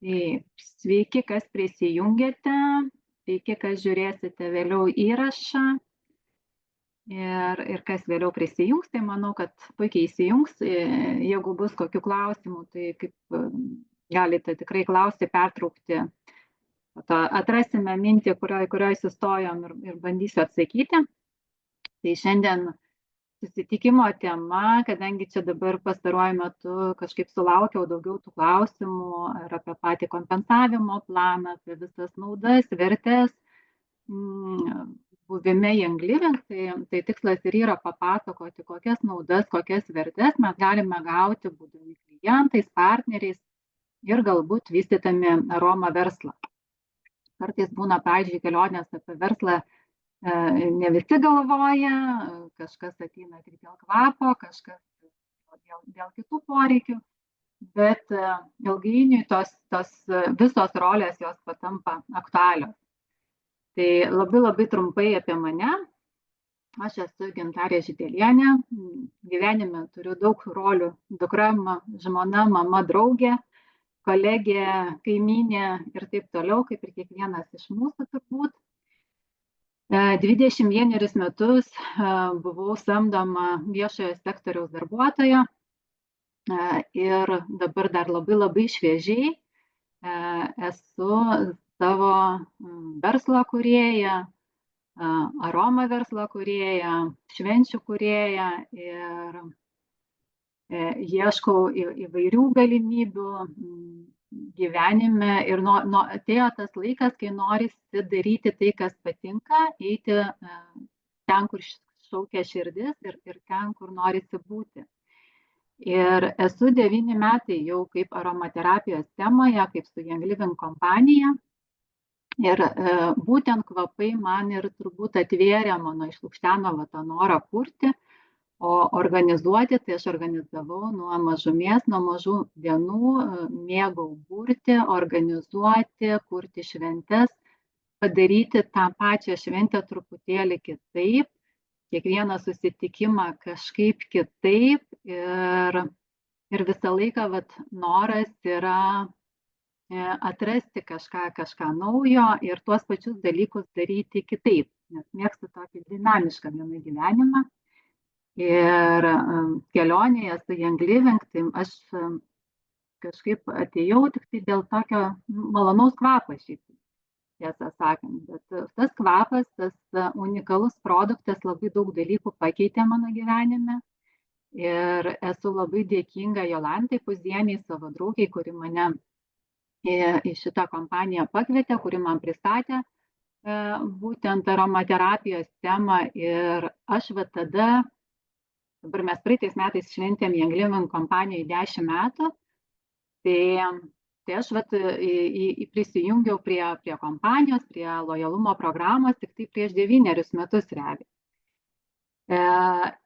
Tai sveiki, kas prisijungėte, sveiki, kas žiūrėsite vėliau įrašą ir kas vėliau prisijungs, tai manau, kad puikiai įsijungs. Jeigu bus kokių klausimų, tai galite tikrai klausti, pertraukti. Po to atrasime mintį, kurioje sustojom ir bandysiu atsakyti. Tai šiandien susitikimo tema, kadangi čia dabar pastaruoju metu kažkaip sulaukiau daugiau tų klausimų ir apie patį kompensavimo planą, apie visas naudas, vertės buvime Young Living, tai tikslas ir yra papasakoti, kokias naudas, kokias vertės mes galime gauti būdami klientais, partneriais ir galbūt vystydami aroma verslą. Kartais būna, pavyzdžiui, kelionės apie verslą, ne visi galvoja, kažkas ateina tik dėl kvapo, kažkas dėl kitų poreikių, bet ilgainiui tos visos rolės jos patampa aktualios. Tai labai trumpai apie mane. Aš esu Gintarė Žydelienė, gyvenime turiu daug rolių: dukra, žmona, mama, draugė, kolegė, kaimynė ir taip toliau, kaip ir kiekvienas iš mūsų turbūt. 21 metus buvau samdoma viešojo sektoriaus darbuotoja ir dabar dar labai šviežiai esu savo verslo kūrėja, aroma verslo kūrėja, švenčių kūrėja ir ieškau įvairių galimybibių gyvenime ir atėjo tas laikas, kai norisi daryti tai, kas patinka, eiti ten, kur šaukia širdis ir ten, kur norisi būti. Ir esu 9 metai jau kaip aromaterapijos temoje, kaip su Young Living kompanija. Ir būtent kvapai man ir turbūt atvėrė mano išlukšteno tą norą kurti. O organizuoti, tai aš organizavau nuo mažumės, nuo mažų dienų, mėgau burti, organizuoti, kurti šventes, padaryti tą pačią šventę truputėlį kitaip, kiekvieną susitikimą kažkaip kitaip ir visą laiką noras yra atrasti kažką naujo ir tuos pačius dalykus daryti kitaip, nes mėgstu tokį dinamišką vieną gyvenimą. Ir kelionėje su Young Living, tai aš kažkaip atėjau tik tai dėl tokio malonaus kvapo šiaip, tiesą sakant. Bet tas kvapas, tas unikalus produktas labai daug dalykų pakeitė mano gyvenime. Ir esu labai dėkinga Jolantai Puzieniai, savo draugiai, kuri mane į šitą kompaniją pakvietė, kuri man pristatė būtent aromaterapijos temą. Ir aš tada, dabar mes praeitais metais šventėm Young Living kompanijai 10 metų, tai aš prisijungiau prie kompanijos, prie lojalumo programos tik tai prieš 9 metus realiai.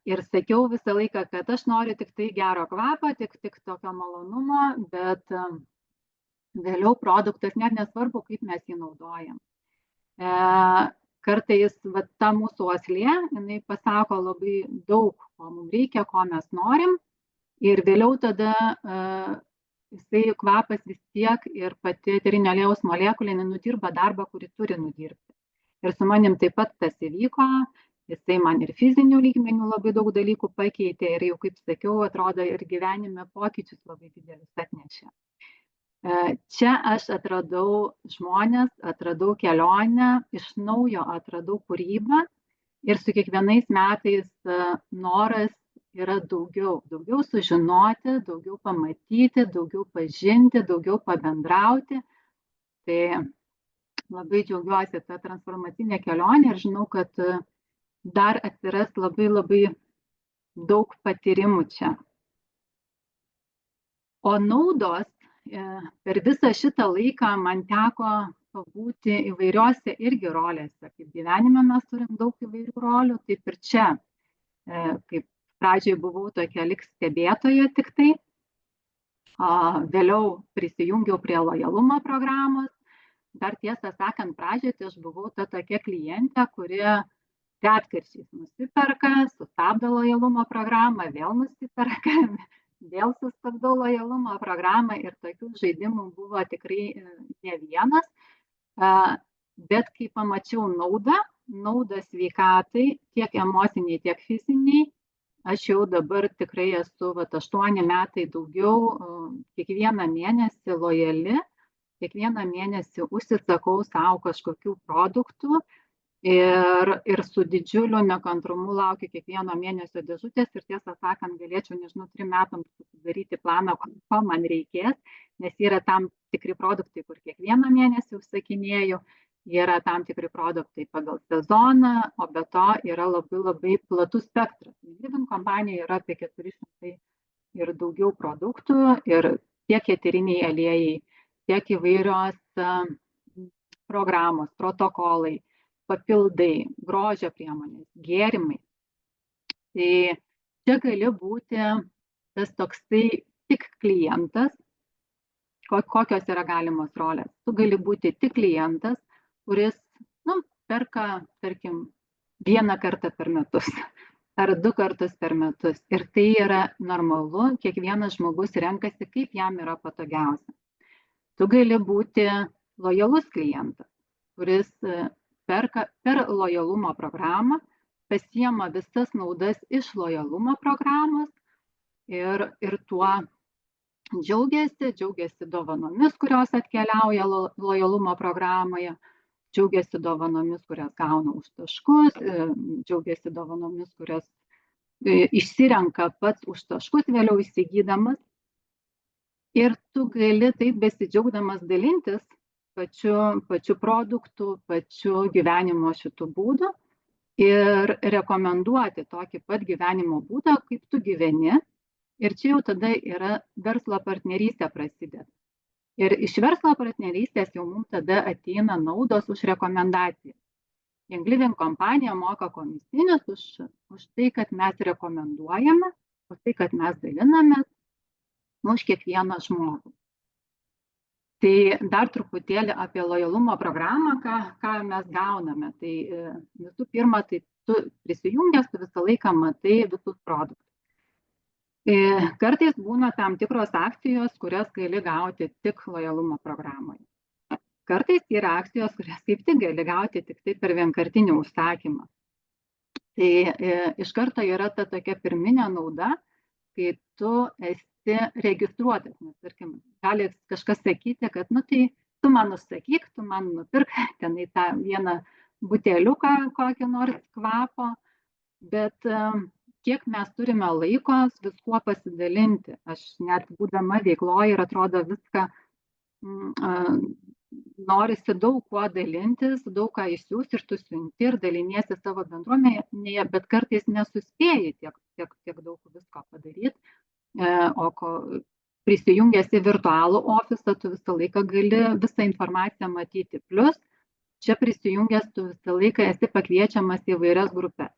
Ir sakiau visą laiką, kad aš noriu tik tai gero kvapo, tik tokio malonumo, bet vėliau produktas, net nesvarbu, kaip mes jį naudojam. Kartais ta mūsų uoslė, jinai pasako labai daug, ko mums reikia, ko mes norim, ir vėliau tada jisai kvapas vis tiek ir pati eterinio aliejaus molekulė nudirba darbą, kurį turi nudirbti. Ir su manim taip pat tas įvyko, jisai man ir fizinių lygmenių labai daug dalykų pakeitė ir jau, kaip sakiau, atrodo ir gyvenime pokyčius labai didelius atnešė. Čia aš atradau žmonės, atradau kelionę, iš naujo atradau kūrybą ir su kiekvienais metais noras yra daugiau sužinoti, daugiau pamatyti, daugiau pažinti, daugiau pabendrauti. Tai labai džiaugiuosi tą transformacinę kelionę ir žinau, kad dar atsiras labai daug patyrimų čia. O naudos per visą šitą laiką man teko pabūti įvairiose irgi rolėse. Kaip gyvenime mes turim daug įvairių rolių, taip ir čia. Kaip pradžioj buvau tokia lyg stebėtoja tik tai, vėliau prisijungiau prie lojalumo programos. Dar tiesą sakant, pradžioj tai aš buvau ta tokia klientė, kuri retkarčiais nusiperka, sustabdo lojalumo programą, vėl nusiperka, vėl sustabdau lojalumo programą ir tokių žaidimų buvo tikrai ne vienas. Bet kai pamačiau naudą sveikatai, tiek emociniai, tiek fiziniai, aš jau dabar tikrai esu 8 metai daugiau, kiekvieną mėnesį lojali, kiekvieną mėnesį užsisakau savo kažkokių produktų ir su didžiuliu nekantrumu laukiu kiekvieno mėnesio dėžutės ir tiesą sakant, galėčiau, nežinau, 3 metams susidaryti planą, ko man reikės, nes yra tam tikri produktai, kur kiekvieną mėnesį užsakinėju, yra tam tikri produktai pagal sezoną, o be to yra labai platus spektras. Living kompanijoje yra apie 400 ir daugiau produktų ir tiek eteriniai aliejai, tiek įvairios programos, protokolai, papildai, grožio priemonės, gėrimai. Tai čia gali būti tas toksai tik klientas, kokios yra galimos rolės. Tu gali būti tik klientas, kuris perka, tarkim, 1 kartą per metus ar 2 kartus per metus. Ir tai yra normalu, kiekvienas žmogus renkasi, kaip jam yra patogiausia. Tu gali būti lojalus klientas, kuris perka per lojalumo programą, pasiema visas naudas iš lojalumo programos ir tuo džiaugiasi dovanomis, kurios atkeliauja lojalumo programoje, džiaugiasi dovanomis, kurias gauna už taškus, džiaugiasi dovanomis, kurias išsirenka pats už taškus vėliau įsigydamas. Ir tu gali taip besidžiaugdamas dalintis pačiu produktu, pačiu gyvenimo šitų būdų ir rekomenduoti tokį pat gyvenimo būdą, kaip tu gyveni. Ir čia jau tada yra verslo partnerystė prasideda. Ir iš verslo partnerystės jau mums tada ateina naudos už rekomendaciją. Young Living kompanija moka komisinius už tai, kad mes rekomenduojame, už tai, kad mes dalinamės už kiekvieną žmogų. Tai dar truputėlį apie lojalumo programą, ką mes gauname. Tai visų pirma, tai tu prisijungęs, tu visą laiką matai visus produktus. Kartais būna tam tikros akcijos, kurias gali gauti tik lojalumo programoje. Kartais yra akcijos, kurias kaip tik gali gauti tik tai per vienkartinį užsakymą. Tai iš karto yra ta tokia pirminė nauda, kai tu esi registruotas, nes, tarkim, gali kažkas sakyti, kad, tai tu man užsakyk, tu man nupirk tenai tą vieną buteliuką kokį nors kvapo, bet kiek mes turime laiko viskuo pasidalinti. Aš net būdama veikloje ir atrodo viską norisi daug kuo dalintis, daug ką išsiųsti ir tu siunti ir daliniesi savo bendruomenėje, bet kartais nesuspėji tiek daug visko padaryti. O prisijungęs į virtualų ofisą, tu visą laiką gali visą informaciją matyti. Plus, čia prisijungęs tu visą laiką esi pakviečiamas į vairias grupės.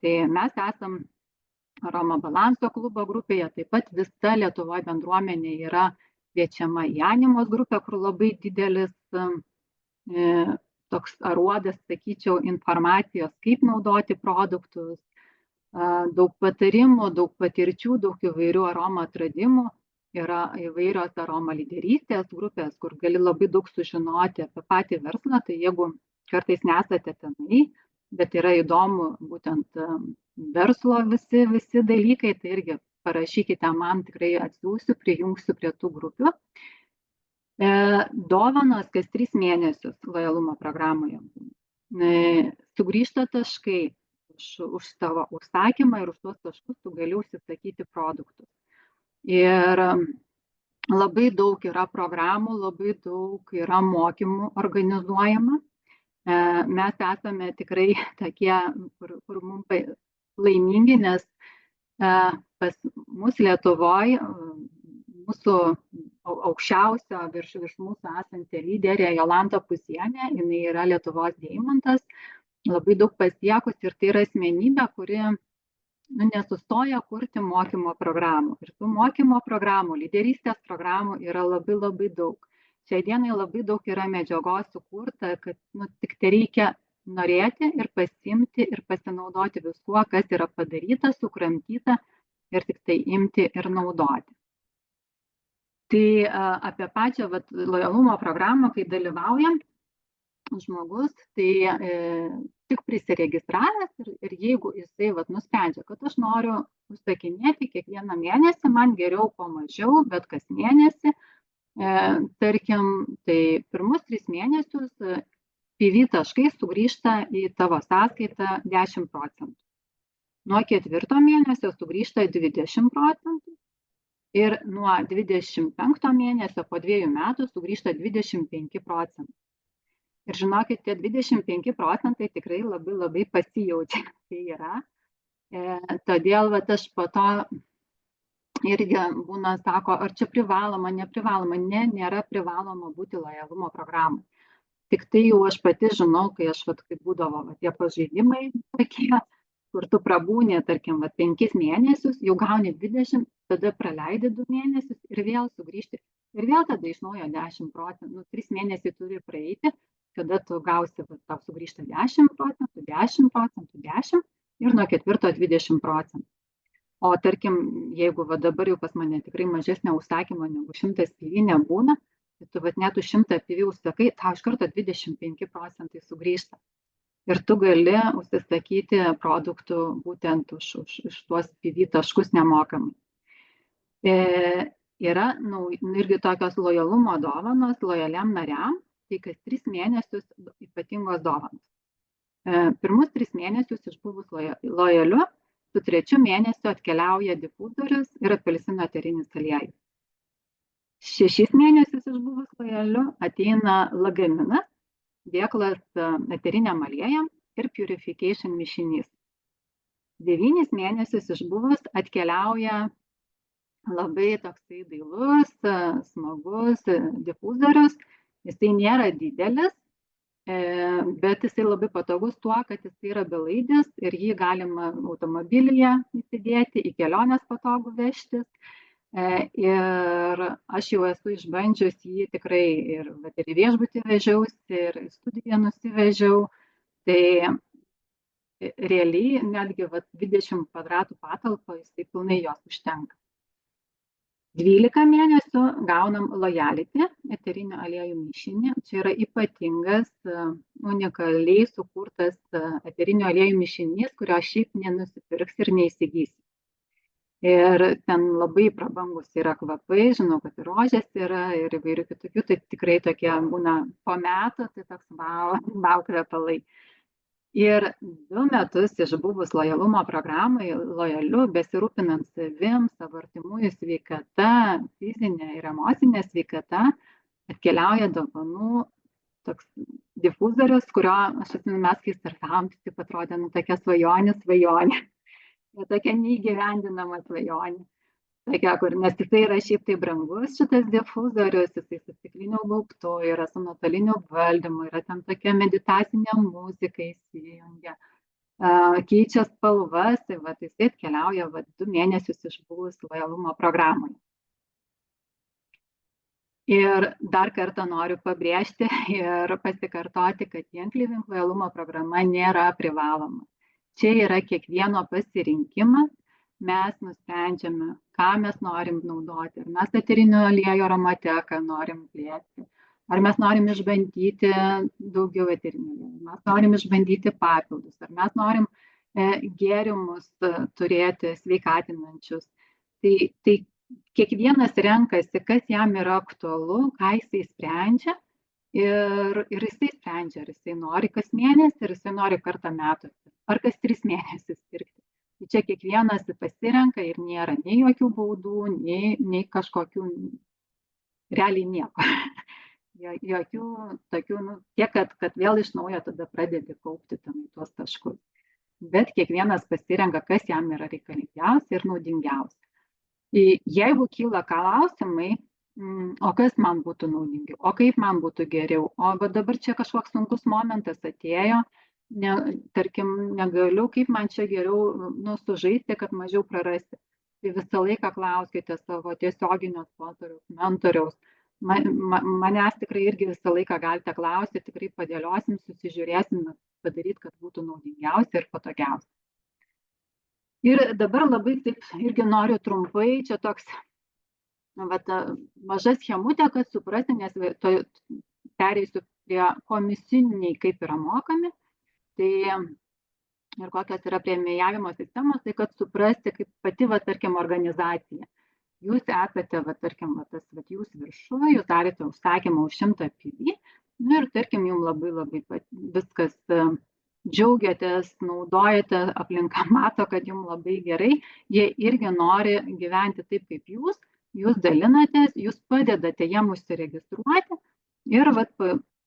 Tai mes esam Roma balanso klubo grupėje, taip pat visa Lietuvoje bendruomenė yra kviečiama į Animos grupę, kur labai didelis toks aruodas, sakyčiau, informacijos, kaip naudoti produktus, daug patarimų, daug patirčių, daug įvairių aroma atradimų. Yra įvairios aroma lyderystės grupės, kur gali labai daug sužinoti apie patį verslą. Tai jeigu kartais nesate tenai, bet yra įdomu būtent verslo visi dalykai, tai irgi parašykite man, tikrai atsiųsiu, prijungsiu prie tų grupių. Dovanos kas 3 mėnesius lojalumo programoje. Sugrįžta taškai už tavo užsakymą ir už tuos taškus tu gali užsisakyti produktus. Ir labai daug yra programų, labai daug yra mokymų organizuojama. Mes esame tikrai tokie, kur mums laimingi, nes pas mus Lietuvoje, mūsų aukščiausio virš mūsų esanti lyderė Jolanta Pusienė, jinai yra Lietuvos deimantas, labai daug pasiekus ir tai yra asmenybė, kuri nesustoja kurti mokymo programų. Ir tų mokymo programų, lyderystės programų yra labai daug. Šiai dienai labai daug yra medžiagos sukurta, kad tik tai reikia norėti ir pasiimti ir pasinaudoti viskuo, kas yra padaryta, sukramtyta ir tik tai imti ir naudoti. Tai apie pačią lojalumo programą, kai dalyvauja žmogus, tai tik prisiregistravęs ir jeigu jisai nusprendžia, kad aš noriu užsakinėti kiekvieną mėnesį, man geriau po mažiau, bet kas mėnesį, tarkim, tai pirmus 3 mėnesius PV taškai sugrįžta į tavo sąskaitą 10%. Nuo 4 mėnesio sugrįžta 20% ir nuo 25 mėnesio po 2 metų sugrįžta 25%. Ir žinokit, tie 25% tikrai labai pasijaučia. Tai yra. Todėl aš po to irgi būna, sako, ar čia privaloma, neprivaloma. Ne, nėra privaloma būti lojalumo programai. Tik tai jau aš pati žinau, kai aš kai būdavo tie pažeidimai tokie, kur tu prabūni, tarkim, 5 mėnesius, jau gauni 20, tada praleidi 2 mėnesius ir vėl sugrįžti. Ir vėl tada iš naujo 10%. 3 mėnesiai turi praeiti, kada tu gausi, tau sugrįžta 10%, 10%, 10% ir nuo 4 20%. O tarkim, jeigu dabar jau pas mane tikrai mažesnė užsakymo negu 100 PV nebūna, tai tu net už 100 PV užsakai, tau iš karto 25% sugrįžta. Ir tu gali užsisakyti produktų būtent už tuos PV taškus nemokamai. Yra irgi tokios lojalumo dovanos lojaliam nariam, tai kas 3 mėnesius ypatingos dovanos. Pirmus 3 mėnesius išbuvus lojaliu, su 3 mėnesiu atkeliauja difuzorius ir apelsino eterinis aliejus. 6 mėnesius išbuvus lojaliu ateina lagaminas, dėklas eteriniam aliejam ir purification mišinys. 9 mėnesius išbuvus atkeliauja labai toksai dailus, smagus difuzorius. Jisai nėra didelis, bet jisai labai patogus tuo, kad jisai yra belaidis ir jį galima automobilyje įsidėti, į keliones patogų vežtis. Ir aš jau esu išbandžius jį tikrai ir į viešbutį vežiausi, ir į studiją nusivežiau. Tai realiai netgi 20 kvadratų patalpo jisai pilnai jos užtenka. 12 mėnesių gaunam Lojality eterinio aliejų mišinį. Čia yra ypatingas, unikaliai sukurtas eterinio aliejų mišinys, kurio šiaip nenusipirks ir neįsigys. Ir ten labai prabangus yra kvapai, žinau, kad ir rožės yra, ir įvairių kitokių, tai tikrai tokie būna po metų, tai toks wow kvepalai. Ir 2 metus išbuvus lojalumo programai, lojaliu, besirūpinant savim, savo artimųjų sveikata, fizinė ir emocinė sveikata, atkeliauja dovanų toks difuzorius, kurio, aš atsimenu, mes kai startavom, tai taip atrodė, tokia svajonė. Tokia neįgyvendinama svajonė. Tokia, nes jisai yra šiaip tai brangus šitas difuzorius, jisai su stikliniu gaubtu, yra su nuotoliniu valdymu, yra ten tokia meditacinė muzika įsijungia, keičia spalvas, tai jisai atkeliauja 2 mėnesius išbuvus lojalumo programoje. Ir dar kartą noriu pabrėžti ir pasikartoti, kad Young Living lojalumo programa nėra privaloma. Čia yra kiekvieno pasirinkimas. Mes nusprendžiame, ką mes norim naudoti. Ar mes eterinio aliejų aromateką norim plėsti, ar mes norim išbandyti daugiau eterinio aliejų, mes norim išbandyti papildus, ar mes norim gėrimus turėti sveikatinančius. Tai kiekvienas renkasi, kas jam yra aktualu, ką jisai sprendžia ir jisai sprendžia, ar jisai nori kas mėnesį, ar jisai nori kartą metuose, ar kas 3 mėnesius pirkti. Tai čia kiekvienas pasirenka ir nėra nei jokių baudų, nei kažkokių, realiai nieko. Jokių tokių, tiek, kad vėl iš naujo tada pradedi kaupti tuos taškus. Bet kiekvienas pasirenka, kas jam yra reikalingiausia ir naudingiausia. Jeigu kyla klausimai, o kas man būtų naudingiau, o kaip man būtų geriau, o dabar čia kažkoks sunkus momentas atėjo, tarkim, negaliu, kaip man čia geriau sužaisti, kad mažiau prarasti. Tai visą laiką klauskite savo tiesioginio sponsoriaus, mentoriaus. Manęs tikrai irgi visą laiką galite klausyti, tikrai padėliosim, susižiūrėsim, padaryti, kad būtų naudingiausia ir patogiausia. Ir dabar labai taip irgi noriu trumpai, čia toks maža schemutė, kad suprasti, nes pereisiu prie komisiniai, kaip yra mokami. Tai ir kokios yra premijavimo sistemos, tai kad suprasti, kaip pati, tarkim, organizacija. Jūs esate, tarkim, jūs viršuje, jūs darėte užsakymą už 100 PV, ir, tarkim, jums labai viskas džiaugiatės, naudojate, aplinka mato, kad jums labai gerai, jie irgi nori gyventi taip, kaip jūs dalinatės, jūs padedate jiem užsiregistruoti ir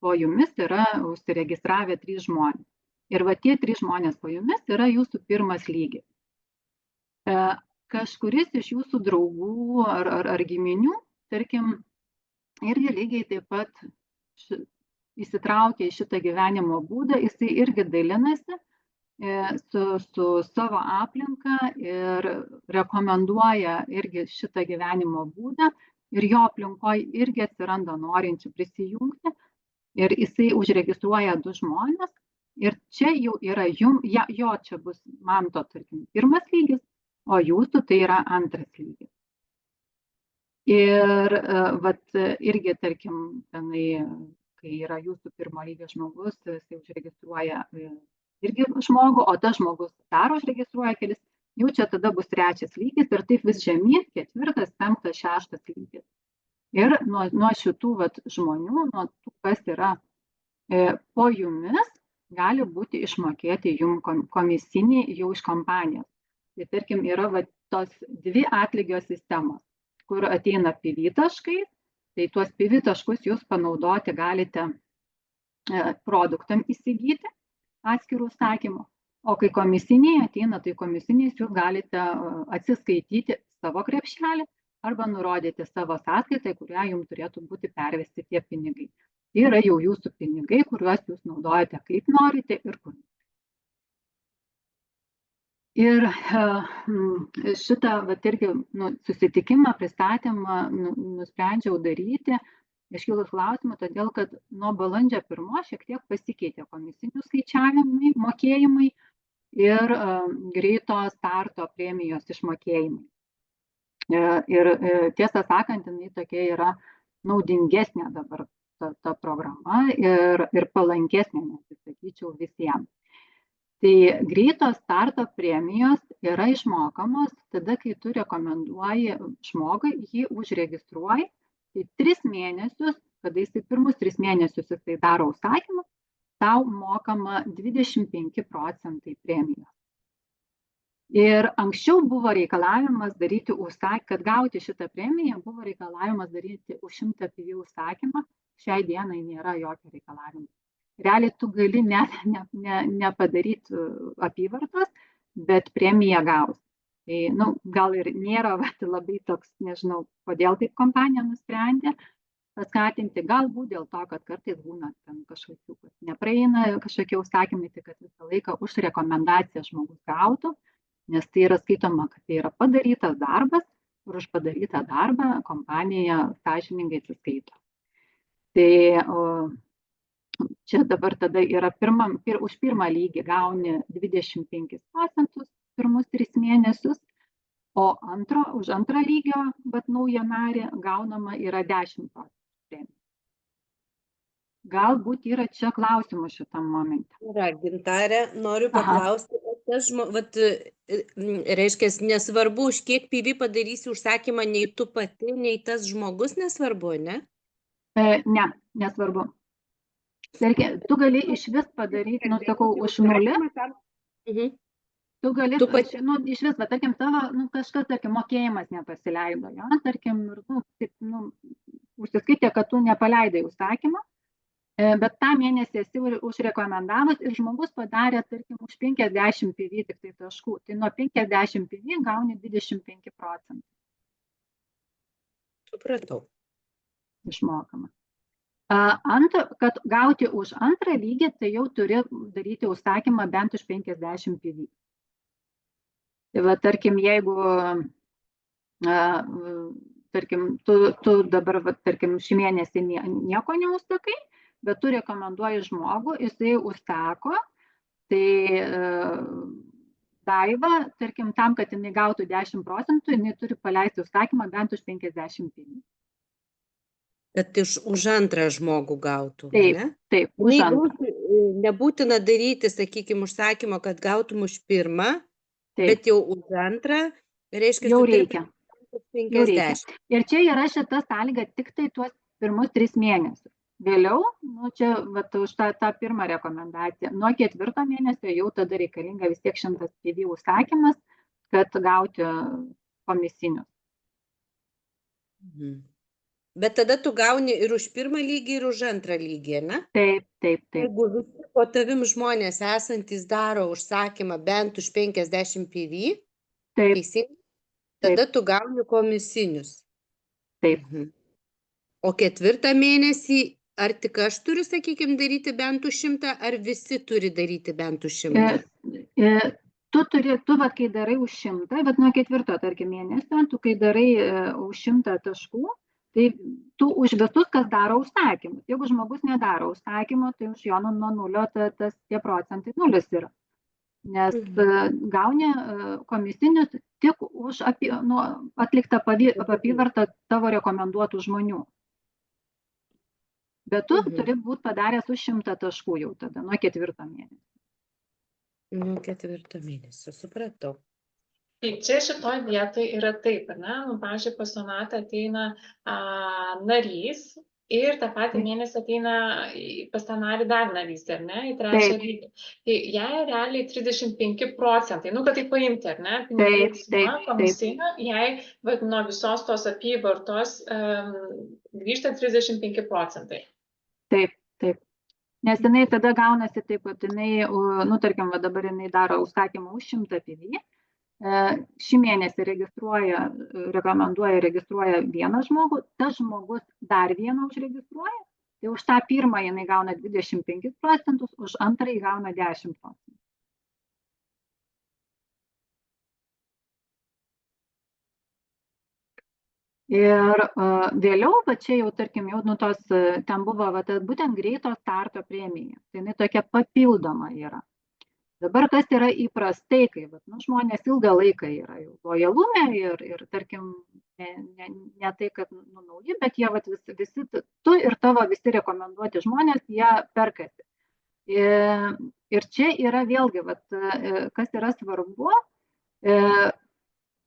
po jumis yra užsiregistravę 3 žmonės. Ir tie 3 žmonės po jumis yra jūsų pirmas lygis. Kažkuris iš jūsų draugų ar giminių, tarkim, irgi lygiai taip pat įsitraukia į šitą gyvenimo būdą, jisai irgi dalinasi su savo aplinka ir rekomenduoja irgi šitą gyvenimo būdą ir jo aplinkoje irgi atsiranda norinčių prisijungti ir jisai užregistruoja 2 žmonės ir čia jau yra jo čia bus manto, tarkim, pirmas lygis, o jūsų tai yra antras lygis. Ir irgi, tarkim, tenai, kai yra jūsų pirmo lygio žmogus, jisai užregistruoja irgi žmogų, o tas žmogus dar užregistruoja kelis, jau čia tada bus 3 lygis ir taip vis žemyn, 4., 5., 6. lygis. Ir nuo šitų žmonių, nuo tų, kas yra po jumis, gali būti išmokėti jums komisiniai jau iš kompanijos. Tai tarkim yra tos 2 atlygio sistemos, kur ateina PV taškai, tai tuos PV taškus jūs panaudoti galite produktam įsigyti atskirų užsakymų, o kai komisiniai ateina, tai komisiniais jūs galite atsiskaityti savo krepšelį arba nurodyti savo sąskaitą, kurią jums turėtų būti pervesti tie pinigai. Tai yra jau jūsų pinigai, kuriuos jūs naudojate kaip norite ir kur. Ir šitą irgi susitikimą, pristatymą nusprendžiau daryti, iškilus klausimų, todėl kad nuo balandžio 1 šiek tiek pasikeitė komisinių skaičiavimai, mokėjimai ir greito starto premijos išmokėjimai. Ir tiesą sakant, jinai tokia yra naudingesnė dabar ta programa ir palankesnė, sakyčiau, visiems. Tai greito starto premijos yra išmokamos tada, kai tu rekomenduoji žmogui, jį užregistruoji, tai 3 mėnesius, kada jisai pirmus 3 mėnesius jisai daro užsakymą, tau mokama 25% premijos. Ir anksčiau buvo reikalavimas daryti kad gauti šitą premiją, buvo reikalavimas daryti už 100 PV užsakymą, šiai dienai nėra jokio reikalavimo. Realiai tu gali nepadaryti apyvartos, bet premiją gaus. Tai, gal ir nėra labai toks, nežinau, kodėl taip kompanija nusprendė paskatinti, galbūt dėl to, kad kartais būna ten kažkokių, nepraeina kažkokie užsakymai, tai kad visą laiką už rekomendaciją žmogus gautų, nes tai yra skaitoma, kad tai yra padarytas darbas ir už padarytą darbą kompanija sąžiningai atsiskaito. Tai čia dabar tada yra už pirmą lygį gauni 25% pirmus 3 mėnesius, o už antrą lygio, naują narį, gaunama yra 10%. Galbūt yra čia klausimų šitam momente. Gintarė, noriu paklausti, reiškia, nesvarbu, už kiek PV padarysi užsakymą, nei tu pati, nei tas žmogus, nesvarbu, ne? Ne, nesvarbu. Tu gali iš vis padaryti, sakau, už 0. Tu gali iš vis, tarkim, tavo kažkas, tarkim, mokėjimas nepasileido, tarkim, užsiskaitė, kad tu nepaleidai užsakymą, bet tą mėnesį esi užrekomendavus ir žmogus padarė, tarkim, už 50 PV tik tai taškų, tai nuo 50 PV gauni 25%. Supratau. Išmokama. Kad gauti už antrą lygį, tai jau turi daryti užsakymą bent už 50 PV. Tai tarkim, jeigu, tarkim, tu dabar, tarkim, šį mėnesį nieko neužsakai, bet tu rekomenduoji žmogų, jisai užsako, tai Daiva, tarkim, tam, kad jinai gautų 10%, jinai turi paleisti užsakymą bent už 50 pinigų. Kad už antrą žmogų gautų, Taip, ne? taip, už antrą. Nebūtina daryti, sakykime, užsakymą, kad gautum už pirmą, Taip, bet jau už antrą, reiškia, jau tu turi reikia. paleisti Jau reikia. 50. Ir čia yra šita sąlyga tik tai tuos pirmus 3 mėnesius. Vėliau, nu, čia vat, už tą pirmą rekomendaciją, nuo 4 mėnesio jau tada reikalinga vis tiek 100 PV užsakymas, kad gauti komisinius. Bet tada tu gauni ir už pirmą lygį, ir už antrą lygį, ne? Taip, taip, taip. Jeigu visi po tavim žmonės esantys daro užsakymą bent už 50 PV, Taip, teisingai, tada tu gauni komisinius. taip. O 4 mėnesį, ar tik aš turiu, sakykime, daryti bent už 100, ar visi turi daryti bent už 100? Tu vat, kai darai už 100, bet nuo 4, tarkim, mėnesio, tu kai darai už 100 taškų, tai tu už visus, kas daro užsakymus. Jeigu žmogus nedaro užsakymo, tai už jo nuo 0 tie procentai 0 yra. Nes gauni komisinius tik už atliktą apyvartą tavo rekomenduotų žmonių. Bet tu turi būti padaręs už 100 taškų jau tada, nuo 4 mėnesio. Nuo 4 mėnesio, supratau. Tai čia šitoj vietoj yra taip, ne? Nu, pavyzdžiui, pas Sonatą ateina narys ir tą patį mėnesį ateina pas tą narį dar narys, ar ne, į trečią lygį. Tai jai realiai 35%, nu, kad tai paimti, ar ne, pinigų suma komisinė, jai nuo visos tos apyvartos grįžta 35%. Taip, taip. Nes jinai tada gaunasi taip, kad jinai, nu, tarkim, dabar jinai daro užsakymą už 100 PV, šį mėnesį rekomenduoja vieną žmogų, tas žmogus dar vieną užregistruoja, tai už tą pirmą jinai gauna 25%, už antrąjį gauna 10%. Ir vėliau, va čia jau, tarkim, jau ten buvo būtent greito starto premija, tai jinai tokia papildoma yra. Dabar kas yra įprastai, kai žmonės ilgą laiką yra jau lojalume ir tarkim, ne tai, kad nauji, bet jie visi, tu ir tavo visi rekomenduoti žmonės, jie perkasi. Ir čia yra vėlgi, kas yra svarbu,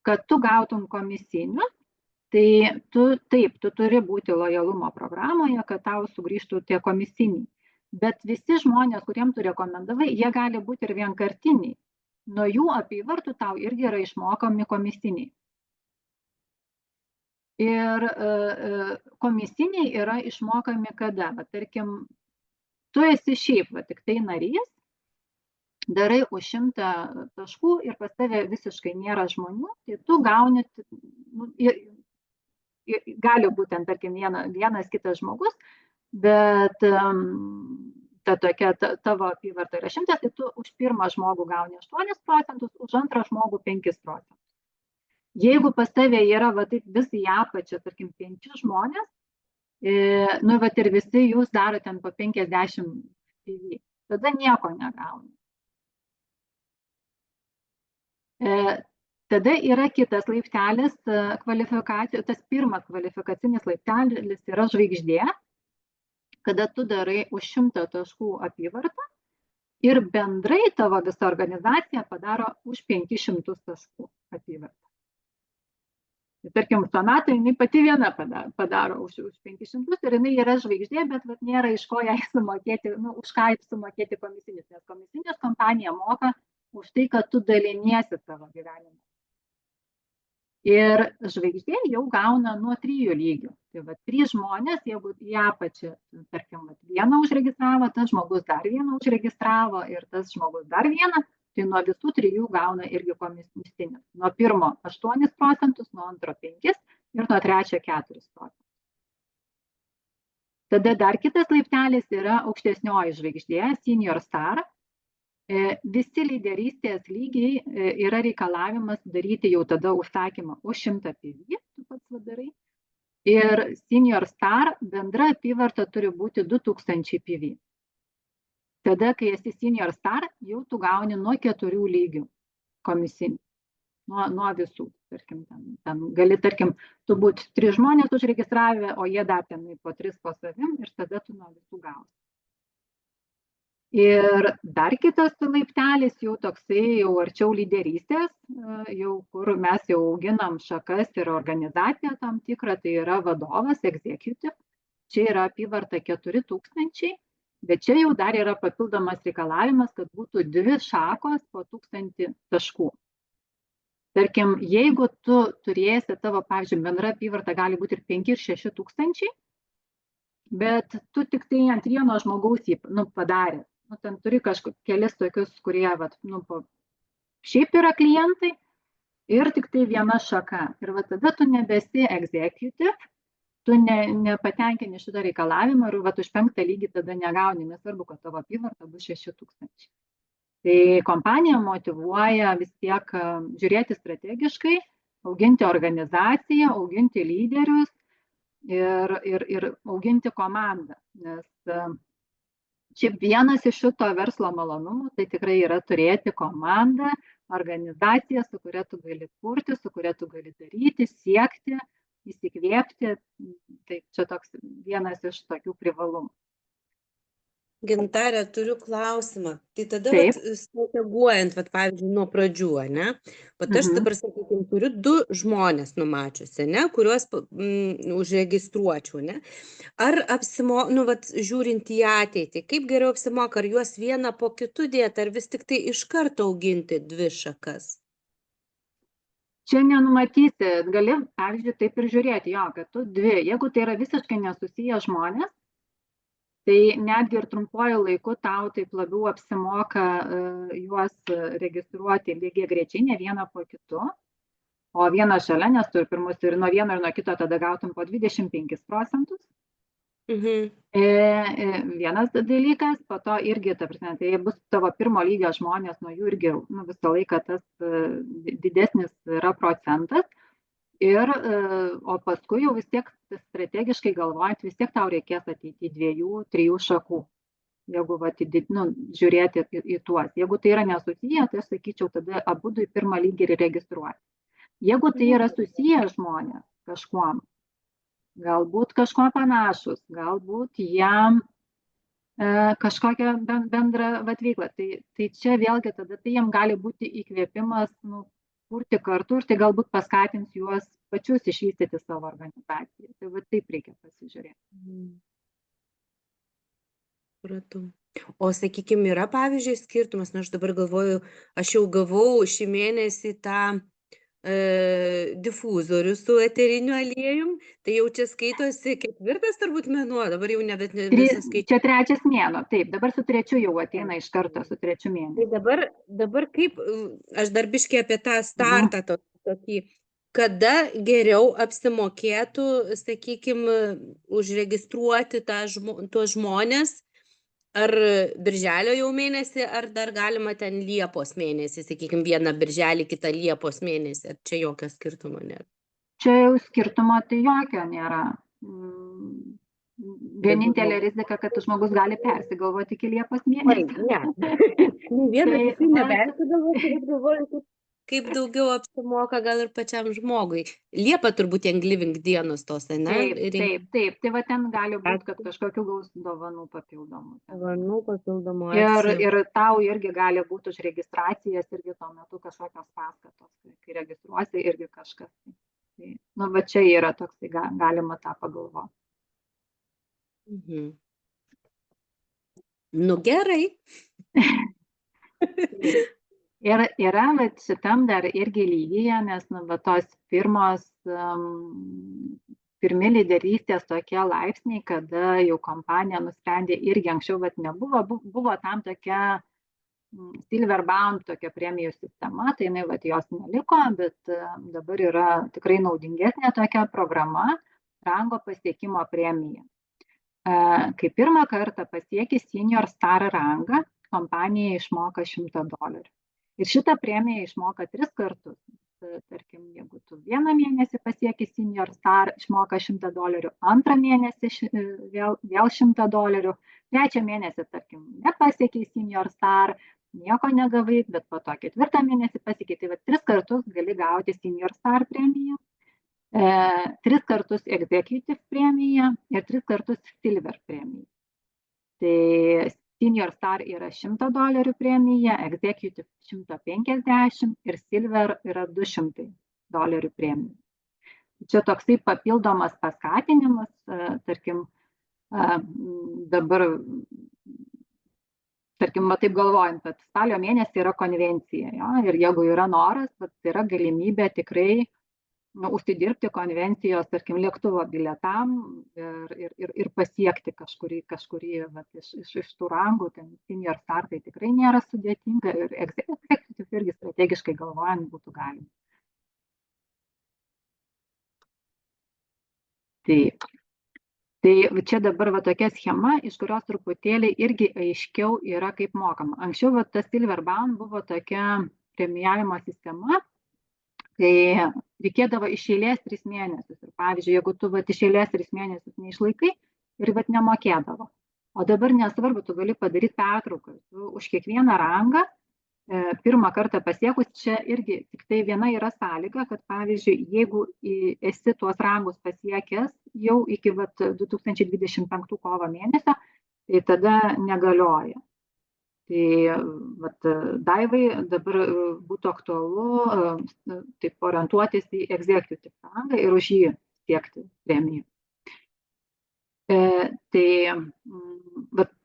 kad tu gautum komisinius, tai tu turi būti lojalumo programoje, kad tau sugrįžtų tie komisiniai. Bet visi žmonės, kuriem tu rekomendavai, jie gali būti ir vienkartiniai. Nuo jų apyvartų tau irgi yra išmokami komisiniai. Ir komisiniai yra išmokami kada? Tarkim, tu esi šiaip, tik tai narys, darai už 100 taškų ir pas tave visiškai nėra žmonių, tai tu gauni, gali būti, tarkim, vienas kitas žmogus, bet tavo apyvarta yra 100, tai tu už pirmą žmogų gauni 8%, už antrą žmogų 5%. Jeigu pas tave yra taip vis į apačią, tarkim, 5 žmonės, nu ir visi jūs daro ten po 50 PV, tada nieko negauni. Tada yra kitas laiptelis kvalifikacijos, tas pirmas kvalifikacinis laiptelis yra žvaigždė, kada tu darai už 100 taškų apyvartą ir bendrai tavo visa organizacija padaro už 500 taškų apyvartą. Tarkim, Sonata, jinai pati viena padaro už 500 ir jinai yra žvaigždė, bet nėra iš ko jai sumokėti, už ką sumokėti komisinius, nes komisinius kompanija moka už tai, kad tu daliniesi savo gyvenimą. Ir žvaigždė jau gauna nuo 3 lygių. Tai 3 žmonės, jeigu į apačią, tarkim, vieną užregistravo, tas žmogus dar vieną užregistravo ir tas žmogus dar vieną, tai nuo visų 3 gauna irgi komisinius. Nuo pirmo 8%, nuo antro 5% ir nuo trečio 4%. Tada dar kitas laiptelis yra aukštesnioji žvaigždė, Senior Star. Visi lyderystės lygiai yra reikalavimas daryti jau tada užsakymą už 100 PV, tu pats darai. Ir Senior Star bendra apyvarta turi būti 2000 PV. Tada, kai esi Senior Star, jau tu gauni nuo 4 lygių. komisinį. Nuo visų, tarkim, ten gali, tarkim, tu būt 3 žmonės užregistravę, o jie dar ten po 3 po savim ir tada tu nuo visų gausi. Ir dar kitas laiptelis jau toksai, jau arčiau lyderystės, jau kur mes jau auginam šakas ir organizaciją tam tikrą, tai yra vadovas, executive. Čia yra apyvarta 4000, bet čia jau dar yra papildomas reikalavimas, kad būtų 2 šakos po 1000 taškų. Tarkim, jeigu tu turėsi tavo, pavyzdžiui, bendra apyvarta gali būti ir 5 ir 6 tūkstančiai, bet tu tik tai ant vieno žmogaus jį padarė. Ten turi kelis tokius, kurie šiaip yra klientai ir tik tai viena šaka. Ir tada tu nebesi executive, tu nepatenkini šitą reikalavimą ir už 5 lygį tada negauni, nesvarbu, kad tavo apyvarta bus 6 tūkstančiai. Tai kompanija motyvuoja vis tiek žiūrėti strategiškai, auginti organizaciją, auginti lyderius ir auginti komandą. Nes šiaip vienas iš šito verslo malonumų tai tikrai yra turėti komandą, organizaciją, su kuria tu gali kurti, su kuria tu gali daryti, siekti, įsikvėpti. Tai čia toks vienas iš tokių privalumų. Gintarė, turiu klausimą. Tai tada, strateguojant, pavyzdžiui, nuo pradžių, ne? Bet aš dabar, sakykime, turiu 2 žmonės numačiusi, ne? Kuriuos užregistruočiau, ne? Ar žiūrint į ateitį, kaip geriau apsimoka, ar juos vieną po kitų dėti, ar vis tik tai iš karto auginti 2 šakas? Čia nenumatysi, gali, pavyzdžiui, taip ir žiūrėti, kad tu 2, jeigu tai yra visiškai nesusiję žmonės, tai netgi ir trumpuoju laiku tau taip labiau apsimoka juos registruoti lygiai grečiai, ne vieną po kitu, o vieną šalia, nes tu ir pirmus ir nuo vieno ir nuo kito tada gautum po 25%. Vienas dalykas, po to irgi, ta prasme, tai bus tavo pirmo lygio žmonės, nuo jų irgi visą laiką tas didesnis yra procentas. O paskui jau vis tiek strategiškai galvojant, vis tiek tau reikės ateiti 2-3 šakų, jeigu žiūrėti į tuos. Jeigu tai yra nesusiję, tai aš sakyčiau, tada abudu į pirmą lygį ir registruoti. Jeigu tai yra susiję žmonės kažkuom, galbūt kažko panašus, galbūt jam kažkokią bendrą veiklą, tai čia vėlgi tada tai jam gali būti įkvėpimas kurti kartu ir tai galbūt paskatins juos pačius išvystyti savo organizaciją. Tai taip reikia pasižiūrėti. Supratau. O sakykime, yra pavyzdžiui skirtumas, aš dabar galvoju, aš jau gavau šį mėnesį tą difuzorių su eteriniu aliejum, tai jau čia skaitosi 4 turbūt mėnuo, dabar jau nebesaskaičiu. Čia 3 mėnuo, taip, dabar su 3 jau ateina iš karto, su 3 mėnesiu. Tai dabar kaip, aš dar biškį apie tą startą tokį, kada geriau apsimokėtų, sakykime, užregistruoti tuos žmonės, ar birželio jau mėnesį, ar dar galima ten Liepos mėnesį, sakykime, vieną birželį, kitą Liepos mėnesį, ar čia jokio skirtumo nėra? Čia jau skirtumo tai jokio nėra. Vienintelė rizika, kad žmogus gali persigalvoti iki Liepos mėnesį. Vienas nepersigalvoti, bet galvoju, kaip daugiau apsimoka gal ir pačiam žmogui. Liepa turbūt Young dienos tos, ne? Taip. Tai ten gali būti, kad kažkokių gaus dovanų papildomų. Ir tau irgi gali būti už registracijas irgi tuo metu kažkokios paskatos, kai registruosi irgi kažkas. Va čia yra toksai, galima tą pagalvoti. Gerai. Ir yra šitam dar irgi lygyje, nes tos pirmi lyderystės tokie laipsniai, kada jau kompanija nusprendė irgi anksčiau, bet nebuvo, buvo tam tokia Silverbound tokia premijų sistema, tai jos neliko, bet dabar yra tikrai naudingesnė tokia programa, rango pasiekimo premija. Kai pirmą kartą pasieki Senior Star rangą, kompanija išmoka $100. Ir šitą premiją išmoka 3 kartus. Tarkim, jeigu tu vieną mėnesį pasieki Senior Star, išmoka $100, antrą mėnesį vėl $100, trečią mėnesį, tarkim, nepasieki Senior Star, nieko negavai, bet po to 4 mėnesį pasikeitė. Tai 3 kartus gali gauti Senior Star premiją, 3 kartus Executive premiją ir 3 kartus Silver premiją. Tai Senior Star yra $100 premija, Executive 150 ir Silver yra $200 premija. Čia toksai papildomas paskatinimas, tarkim, dabar, tarkim, taip galvojant, kad spalio mėnesį yra konvencija, jo, ir jeigu yra noras, tai yra galimybė tikrai užsidirbti konvencijos, tarkim, lėktuvo bilietam ir pasiekti kažkurį iš tų rangų, ten Senior Star tai tikrai nėra sudėtinga ir Executive irgi strategiškai galvojant būtų galima. Taip. Tai čia dabar tokia schema, iš kurios truputėlį irgi aiškiau yra kaip mokama. Anksčiau tas Silver Bound buvo tokia premijavimo sistema, kai reikėdavo iš eilės 3 mėnesius. Ir pavyzdžiui, jeigu tu iš eilės 3 mėnesius neišlaikai ir nemokėdavo. O dabar nesvarbu, tu gali padaryti pertrauką. Tu už kiekvieną rangą, pirmą kartą pasiekus, čia irgi tik tai viena yra sąlyga, kad pavyzdžiui, jeigu esi tuos rangus pasiekęs jau iki 2025 kovo mėnesio, tai tada negalioja. Tai Daivai dabar būtų aktualu taip orientuotis į Executive rangą ir už jį siekti premijų. Tai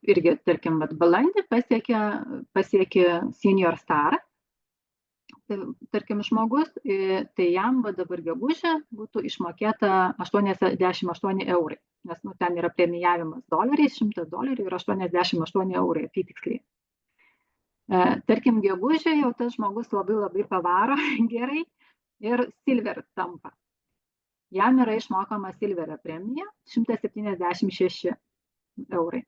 irgi, tarkim, balandį pasiekė Senior Star, tarkim, žmogus, tai jam dabar gegužę būtų išmokėta 88 eurai, nes ten yra premijavimas doleriais, $100 ir 88 eurai apytiksliai. Tarkim, gegužę jau tas žmogus labai pavaro gerai ir Silver tampa. Jam yra išmokama Silverio premija 176 eurai.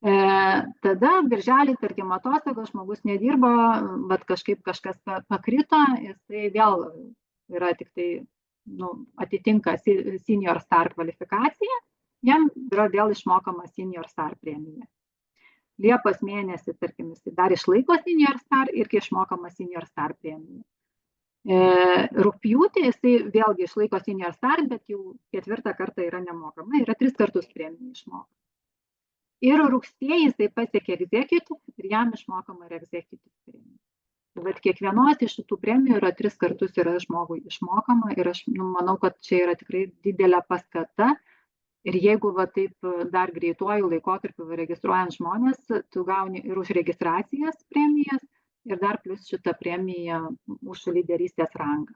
Tada birželį, tarkim, atostogos, žmogus nedirbo, bet kažkaip kažkas pakrito, jisai vėl yra tik tai, atitinka Senior Star kvalifikaciją, jam yra vėl išmokama Senior Star premija. Liepos mėnesį, tarkim, jis dar išlaiko Senior Star ir išmokama Senior Star premija. Rugpjūtį jisai vėlgi išlaiko Senior Star, bet jau 4 kartą yra nemokama, yra 3 kartus premija išmokama. Ir rugsėjį jisai pasiekė Executive ir jam išmokama ir Executive premija. Bet kiekvienos iš šitų premijų yra 3 kartus yra žmogui išmokama ir aš manau, kad čia yra tikrai didelė paskata. Ir jeigu taip dar greituoju laikotarpiu registruojant žmonės, tu gauni ir už registracijas premijas ir dar plus šitą premiją už lyderystės rangą.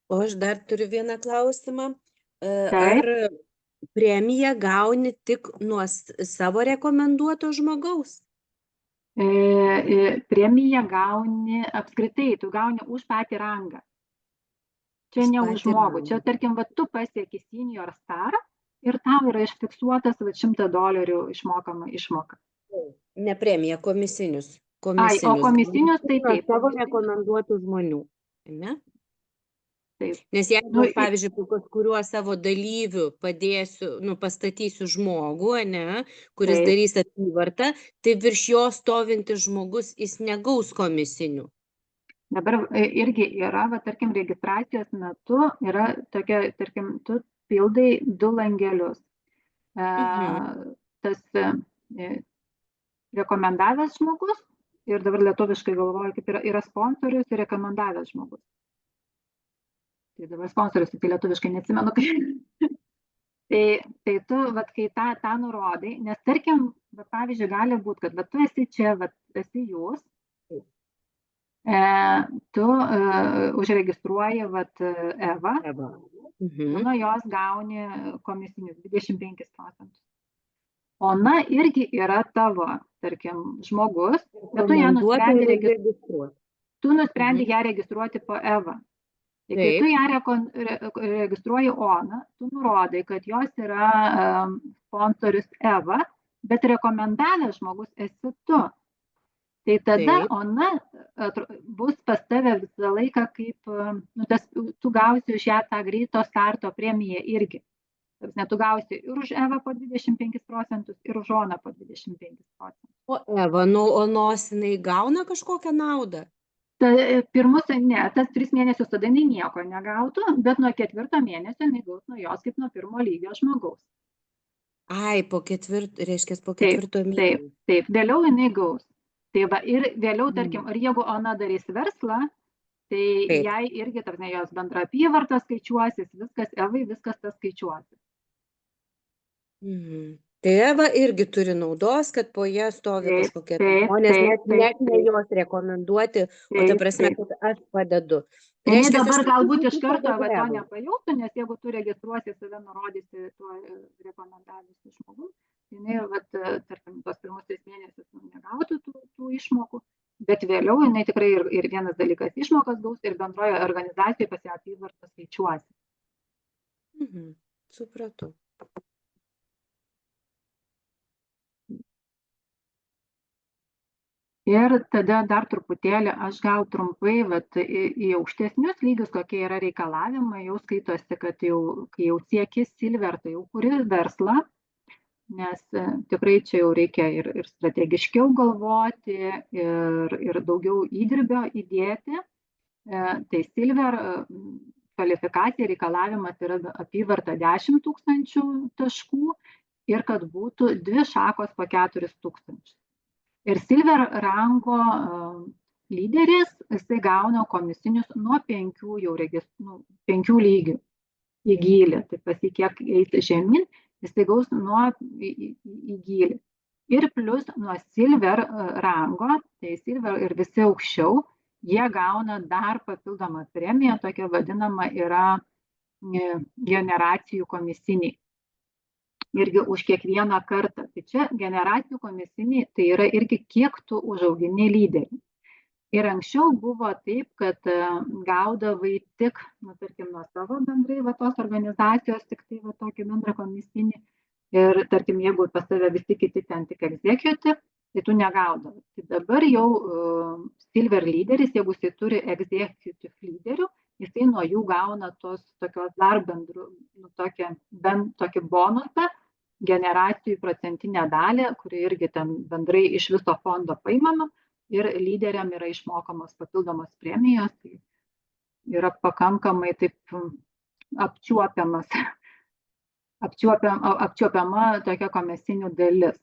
O aš dar turiu vieną klausimą. Ar premiją gauni tik nuo savo rekomenduoto žmogaus? Premiją gauni apskritai, tu gauni už patį rangą. Čia ne už žmogų. Čia, tarkim, tu pasieki Senior Star ir tau yra išfiksuotas $100 išmokama išmoka. Ne premija, komisinius. O komisinius tai taip. Savo rekomenduotų žmonių, ne? Taip. Nes jeigu, pavyzdžiui, kuriuo savo dalyvių pastatysiu žmogų, ne, kuris darys apyvartą, tai virš jo stovintis žmogus, jis negaus komisinių. Dabar irgi yra, tarkim, registracijos metu yra tokia, tarkim, tu pildai 2 langelius. Tas rekomendavęs žmogus ir dabar lietuviškai galvoju, kaip yra sponsorius ir rekomendavęs žmogus. Tai dabar sponsorius, tai lietuviškai neatsimenu, kaip. Tai tu, kai tą nurodai, nes tarkim, pavyzdžiui, gali būti, kad tu esi čia, esi jūs, tu užregistruoji Evą, nuo jos gauni komisinius 25%. Ona irgi yra tavo, tarkim, žmogus, bet tu ją nusprendi ją registruoti po Evą. Tai kai tu ją registruoji Oną, tu nurodai, kad jos yra sponsorius Eva, bet rekomendavęs žmogus esi tu. Tai tada Ona bus pas tave visą laiką kaip, tu gausi už ją tą greito starto premiją irgi. Tu gausi ir už Evą po 25%, ir už Oną po 25%. O Eva, nu, Onos jinai gauna kažkokią naudą? Pirmus, ne, tas 3 mėnesius tada jinai nieko negautų, bet nuo 4 mėnesio jinai gaus nuo jos kaip nuo 1 lygio žmogaus. Ai, reiškia, po Taip, 4 mėnesio. taip, vėliau jinai gaus. Tai va, ir vėliau, tarkim, ar jeigu Ona darys verslą, tai Taip. jai irgi, tarsi, jos bendra apyvarta skaičiuosis, viskas, Evai viskas tas skaičiuosis. Tai Eva irgi turi naudos, kad po jie stovi kažkokie žmonės, net ne jos rekomenduoti, o ta prasme, kad aš padedu. Tai dabar galbūt iš karto to nepajautų, nes jeigu tu registruosi save, nurodysi tuo rekomendavusiu žmogum, jinai, tarkim, tos pirmus 3 mėnesius negautų tų išmokų, bet vėliau jinai tikrai ir vienas dalykas išmokas gaus ir bendroje organizacijoje pas ją apyvartą skaičiuosi. Supratau. Ir tada dar truputėlį aš gal trumpai į aukštesnius lygius, kokie yra reikalavimai, jau skaitosi, kad kai jau sieki silver, tai jau kuri verslą, nes tikrai čia jau reikia ir strategiškiau galvoti, ir daugiau įdirbio įdėti. Tai silver kvalifikacija reikalavimas yra apyvarta 10 000 taškų ir kad būtų 2 šakos po 4 000. Ir silver rango lyderis, jisai gauna komisinius nuo 5 lygių į gylį. Tai pasikiek eiti žemyn, jisai gaus į gylį. Ir plus nuo silver rango, tai silver ir visi aukščiau, jie gauna dar papildomą premiją, tokia vadinama yra generacijų komisiniai. Irgi už kiekvieną kartą. Tai čia generacijų komisiniai, tai yra irgi kiek tu užaugini lyderį. Ir anksčiau buvo taip, kad gaudavai tik, tarkim, nuo savo bendrai tos organizacijos, tik tai tokį bendrą komisinį. Ir tarkim, jeigu pas tave visi kiti ten tik executive, tai tu negaudavai. Tai dabar jau silver lyderis, jeigu jisai turi executive lyderių, jisai nuo jų gauna tokios dar bendrų, tokį bonusą, generacijų procentinę dalį, kuri irgi ten bendrai iš viso fondo paimama ir lyderiam yra išmokamos papildomos premijos. Tai yra pakankamai taip apčiuopiama tokia komisinių dalis.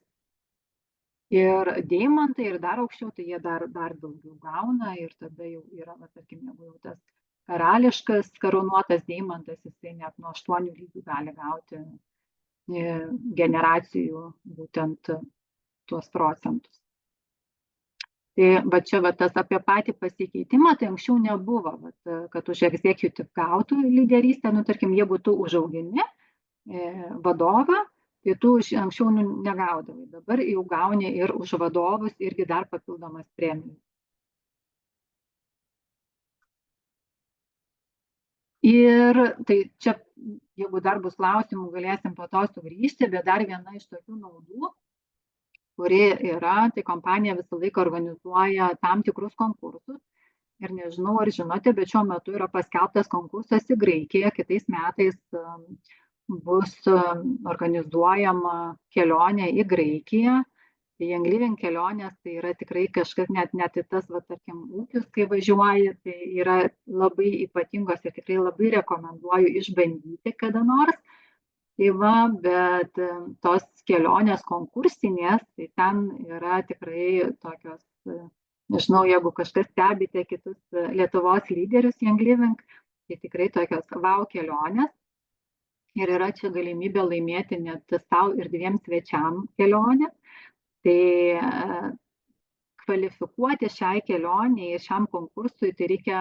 Ir deimantai ir dar aukščiau, tai jie dar daugiau gauna ir tada jau yra, tarkim, jeigu jau tas karališkas karūnuotas deimantas, jisai net nuo 8 lygių gali gauti generacijų būtent tuos procentus. Tai čia tas apie patį pasikeitimą, tai anksčiau nebuvo, kad už executive gautų lyderystę, tarkim, jeigu tu užaugini vadovą, tai tu anksčiau negaudavai, dabar jau gauni ir už vadovus irgi dar papildomas premijas. Ir tai čia, jeigu dar bus klausimų, galėsim po to sugrįžti, bet dar viena iš tokių naudų, kuri yra, tai kompanija visą laiką organizuoja tam tikrus konkursus. Ir nežinau, ar žinote, bet šiuo metu yra paskelbtas konkursas į Graikiją, kitais metais bus organizuojama kelionė į Graikiją. Tai Young Living kelionės tai yra tikrai kažkas net į tas, tarkim, ūkius, kai važiuoji, tai yra labai ypatingos ir tikrai labai rekomenduoju išbandyti kada nors. Tai bet tos kelionės konkursinės, tai ten yra tikrai tokios, nežinau, jeigu kažkas stebite kitus Lietuvos lyderius Young Living, tai tikrai tokios wow kelionės. Ir yra čia galimybė laimėti net sau ir 2 svečiam kelionę. Tai kvalifikuoti šiai kelioniai ir šiam konkursui, tai reikia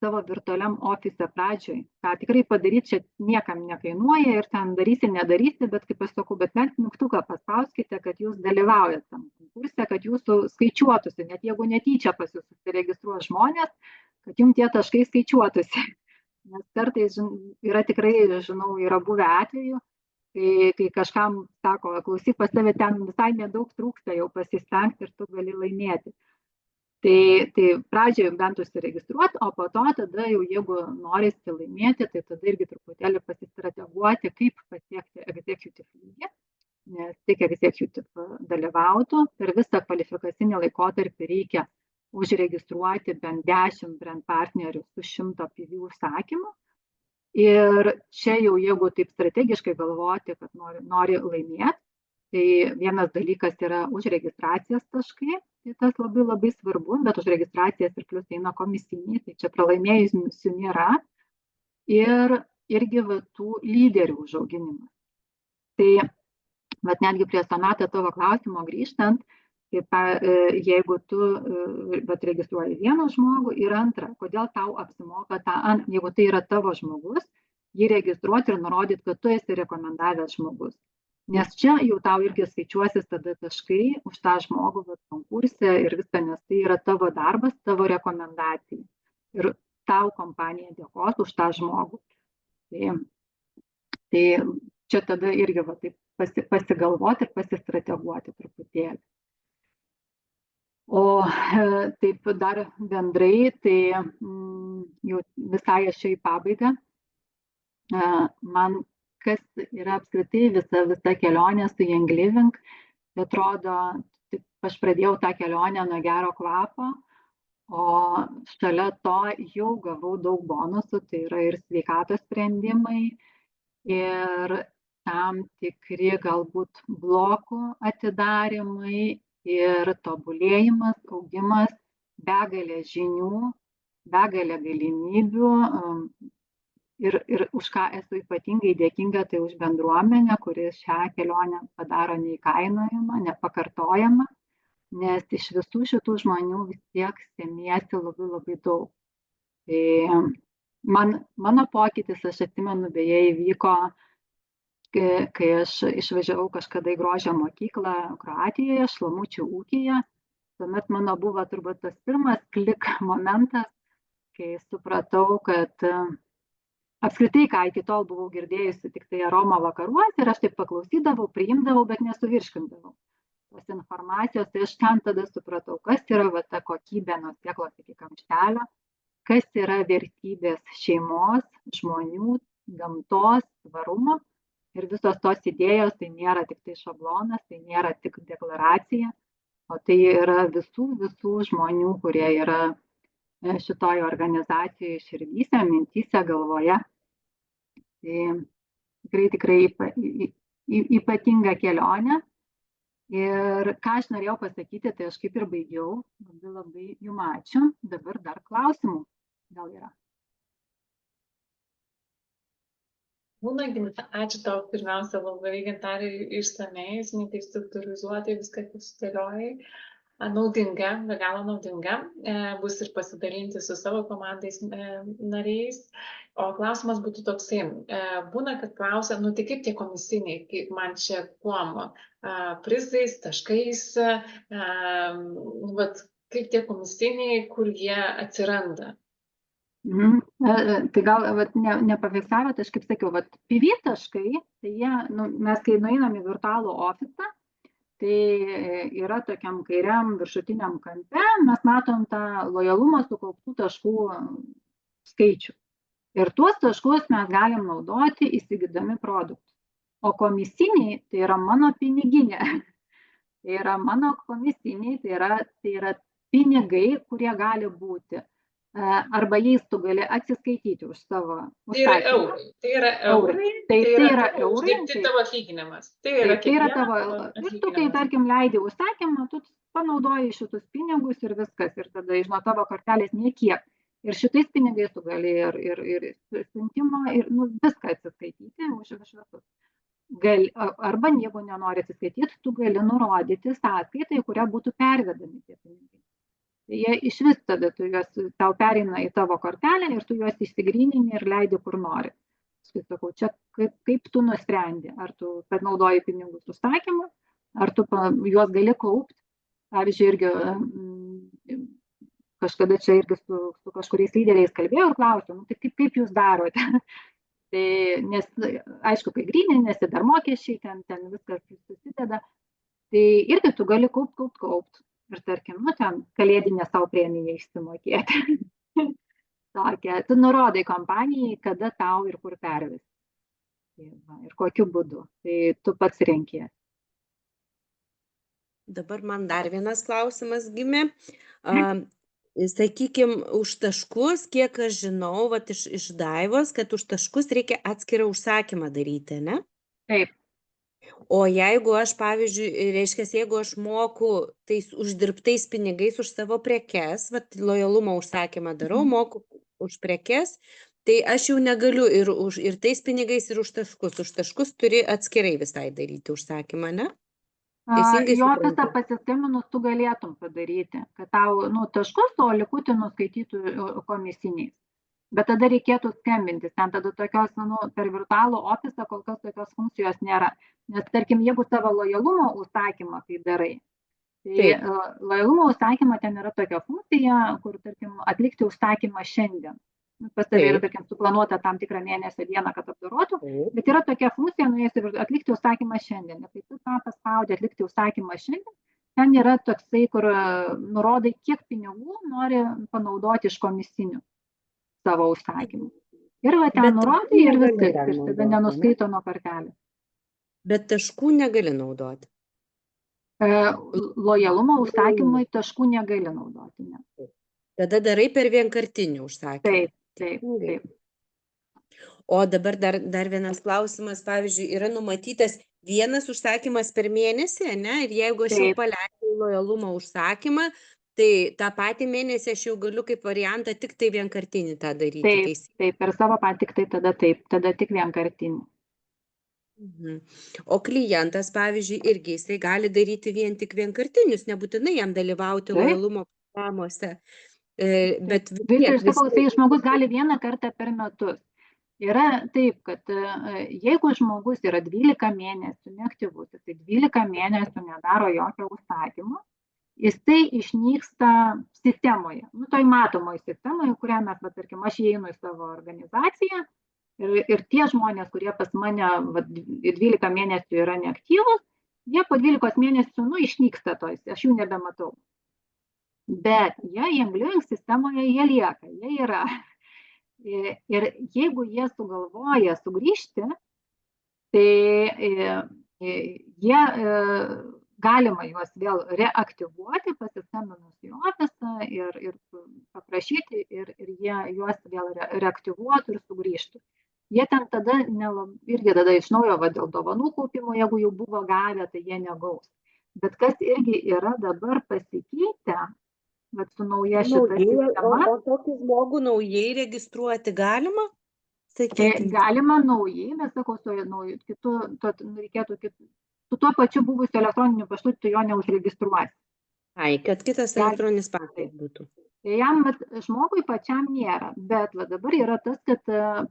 savo virtualiam ofise pradžioj. Ką tikrai padaryti čia niekam nekainuoja ir ten darysi, nedarysi, bet kaip aš sakau, bet bent mygtuką paspauskite, kad jūs dalyvaujate tam konkurse, kad jūsų skaičiuotųsi, net jeigu netyčia pas jūs susiregistruos žmonės, kad jums tie taškai skaičiuotųsi. Nes kartais yra tikrai, žinau, yra buvę atvejų, kai kažkam sako, klausyk, pas tave ten visai nedaug trūksta, jau pasistengti ir tu gali laimėti. Tai pradžioje bent užsiregistruoti, o po to tada jau jeigu norisi laimėti, tai tada irgi truputėlį pasistrateguoti, kaip pasiekti executive lygį, nes tik executive dalyvautų. Per visą kvalifikacinį laikotarpį reikia užregistruoti bent 10 brand partnerių su 100 PV užsakymu. Ir čia jau, jeigu taip strategiškai galvoti, kad nori laimėti, tai vienas dalykas yra užregistracijos taškai, tai tas labai labai svarbu, bet už registracijas ir plius eina komisiniai, tai čia pralaimėjusių nėra. Ir irgi tų lyderių užauginimas. Tai netgi prie Sonata tavo klausimo grįžtant, jeigu tu registruoji vieną žmogų ir antrą, kodėl tau apsimoka jeigu tai yra tavo žmogus, jį registruoti ir nurodyti, kad tu esi rekomendavęs žmogus. Nes čia jau tau irgi skaičiuosis tada taškai už tą žmogų konkurse ir viską, nes tai yra tavo darbas, tavo rekomendacija. Ir tau kompanija dėkos už tą žmogų. Tai čia tada irgi pasigalvoti ir pasistrateguoti truputėlį. O taip dar bendrai, tai jau visai aš čia į pabaigą. Man kas yra apskritai visa kelionė su Young Living, tai atrodo, aš pradėjau tą kelionę nuo gero kvapo, o šalia to jau gavau daug bonusų, tai yra ir sveikatos sprendimai, ir tam tikri galbūt blokų atidarimai, ir tobulėjimas, augimas, begalė žinių, begalė galimybių. Ir už ką esu ypatingai dėkinga, tai už bendruomenę, kuris šią kelionę padaro neįkainojamą, nepakartojamą, nes iš visų šitų žmonių vis tiek semiesi labai labai daug. Tai mano pokytis, aš atsimenu, beje, įvyko, kai aš išvažiavau kažkada į grožio mokyklą Kroatijoje, Šlamučių ūkyje. Tuomet mano buvo turbūt tas pirmas klik momentas, kai supratau, kad apskritai, ką iki tol buvau girdėjusi tik tai aroma vakaruose ir aš taip paklausydavau, priimdavau, bet nesuvirškindavau tos informacijos. Tai aš ten tada supratau, kas yra ta kokybė nuo sėklos iki kamštelio, kas yra vertybės šeimos, žmonių, gamtos, tvarumo. Ir visos tos idėjos, tai nėra tik tai šablonas, tai nėra tik deklaracija, o tai yra visų žmonių, kurie yra šitoj organizacijai širdyse, mintyse, galvoje. Tai tikrai ypatinga kelionė. Ir ką aš norėjau pasakyti, tai aš kaip ir baigiau. Labai jum ačiū. Dabar dar klausimų gal yra. Ačiū tau pirmiausia, labai Gintarė, išsamei, taip struktūrizuotai viską sudėliojai. Naudinga, be galo naudinga, bus ir pasidalinti su savo komandais nariais. O klausimas būtų toksai, būna, kad klausia, tai kaip tie komisiniai, kaip man čia kuom, prizais, taškais, kaip tie komisiniai, kur jie atsiranda. Tai gal nepafiksavot, aš kaip sakiau, PV taškai, tai jie, mes kai nueinam į virtualų ofisą, tai yra tokiam kairiam viršutiniam kampe, mes matom tą lojalumą sukauptų taškų skaičių. Ir tuos taškus mes galim naudoti įsigydami produktus. O komisiniai, tai yra mano piniginė. Tai yra mano komisiniai, tai yra pinigai, kurie gali būti. Arba jais tu gali atsiskaityti už savo užsakymą. Tai yra eurai. Tai yra eurai. Tai tavo atlyginimas. Tai yra tavo. Ir tu, kai tarkim leidi užsakymą, tu panaudoji šitus pinigus ir viskas. Ir tada iš nuo tavo kortelės niekiek. Ir šitais pinigais tu gali ir siuntimo, ir viską atsiskaityti už visus. Arba jeigu nenori atsiskaityti, tu gali nurodyti sąskaitą, į kurią būtų pervedami tie pinigai. Jie iš vis tada tau pereina į tavo kortelę ir tu juos išsigrynini ir leidi kur nori. Aš sakau, čia kaip tu nusprendi, ar tu panaudoji pinigus užsakymą, ar tu juos gali kaupti. Pavyzdžiui, irgi kažkada čia irgi su kažkuriais lyderiais kalbėjau ir klausiau, tai kaip jūs darote? Tai, nes, aišku, kai gryninėsi, dar mokesčiai, ten viskas susideda, tai irgi tu gali kaupt. Ir tarkim, ten kalėdinę savo premiją išsimokėti. Tokia, tu nurodai kompanijai, kada tau ir kur pervesti. Tai va, ir kokiu būdu. Tai tu pats renkiesi. Dabar man dar vienas klausimas gimė. Sakykime, už taškus, kiek aš žinau, vat iš Daivos, kad už taškus reikia atskirą užsakymą daryti, ne? Taip, O jeigu aš, pavyzdžiui, reiškia, jeigu aš moku tais uždirbtais pinigais už savo prekes, vat lojalumo užsakymą darau, moku už prekes, tai aš jau negaliu ir tais pinigais, ir už taškus. Už taškus turi atskirai visai daryti užsakymą, ne? Teisingai jo visą suprantu? pasiskambinus tu galėtum padaryti, kad tau taškus, o likutį nuskaitytų komisiniais. Bet tada reikėtų skambintis, ten tada tokios, per virtualų ofisą kol kas tokios funkcijos nėra. Nes tarkim, jeigu savo lojalumo užsakymą kai darai, tai lojalumo užsakymą ten yra tokia funkcija, kur, tarkim, atlikti užsakymą šiandien. Pas tave yra, tarkim, suplanuota tam tikrą mėnesio dieną, kad apdorotų, bet yra tokia funkcija, nuėjus ir atlikti užsakymą šiandien. Ir kai tu tą paspaudi atlikti užsakymą šiandien, ten yra toksai, kur nurodai, kiek pinigų nori panaudoti iš komisinių savo užsakymų. Ir va ten nurodai ir viskas, ir tada nenuskaito nuo kortelės. Bet taškų negali naudoti. Lojalumo užsakymui taškų negali naudoti. Ne. Tada darai per vienkartinį užsakymą. Taip. O dabar dar vienas klausimas, pavyzdžiui, yra numatytas vienas užsakymas per mėnesį, ne? Ir jeigu aš jau paleidžiu lojalumo užsakymą, tai tą patį mėnesį aš jau galiu kaip variantą tik tai vienkartinį tą daryti. Taip, per savo patirtį tada tik vienkartinį. O klientas, pavyzdžiui, irgi jisai gali daryti vien tik vienkartinius, nebūtinai jam dalyvauti lojalumo programuose. Bet tai žmogus gali vieną kartą per metus. Yra taip, kad jeigu žmogus yra 12 mėnesių neaktyvus, tai 12 mėnesių nedaro jokio užsakymo, jisai išnyksta sistemoje, toj matomoje sistemoje, kurią mes, tarkim, aš įeinu į savo organizaciją ir tie žmonės, kurie pas mane 12 mėnesių yra neaktyvus, jie po 12 mėnesių išnyksta tos, aš jų nebematau. Bet jie Young sistemoje jie lieka, jie yra. Ir jeigu jie sugalvoja sugrįžti, tai jie galima juos vėl reaktyvuoti, pasiskambinus į ofisą ir paprašyti, ir jie juos vėl reaktyvuotų ir sugrįžtų. Jie ten tada irgi tada iš naujo dėl dovanų kaupimo, jeigu jau buvo gavę, tai jie negaus. Bet kas irgi yra dabar pasikeitę, bet su nauja šita sistema. O tokį žmogų naujai registruoti galima? Galima naujai, bet sakau, reikėtų su tuo pačiu buvusiu elektroniniu paštu tu jo neužregistruosi. Kad kitas elektroninis paštas būtų. Jam žmogui pačiam nėra, bet dabar yra tas, kad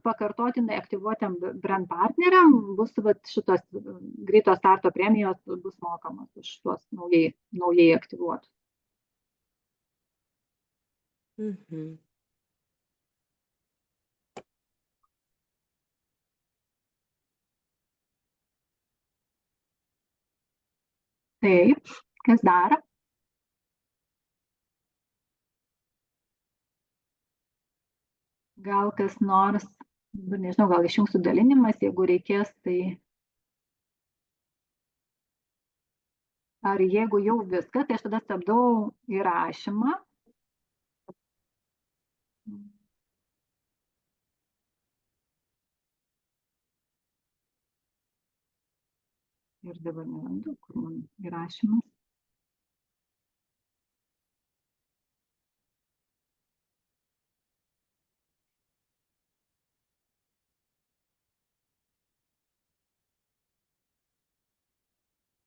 pakartotinai aktyvuotėm brand partneriam bus šitos greito starto premijos bus mokamos už tuos naujai aktyvuotus. Taip, kas dar? Gal kas nors, nežinau, gal išjungsiu dalinimas, jeigu reikės, tai ar jeigu jau viskas, tai aš tada stabdau įrašymą. Ir dabar nerandu, kur man įrašymas.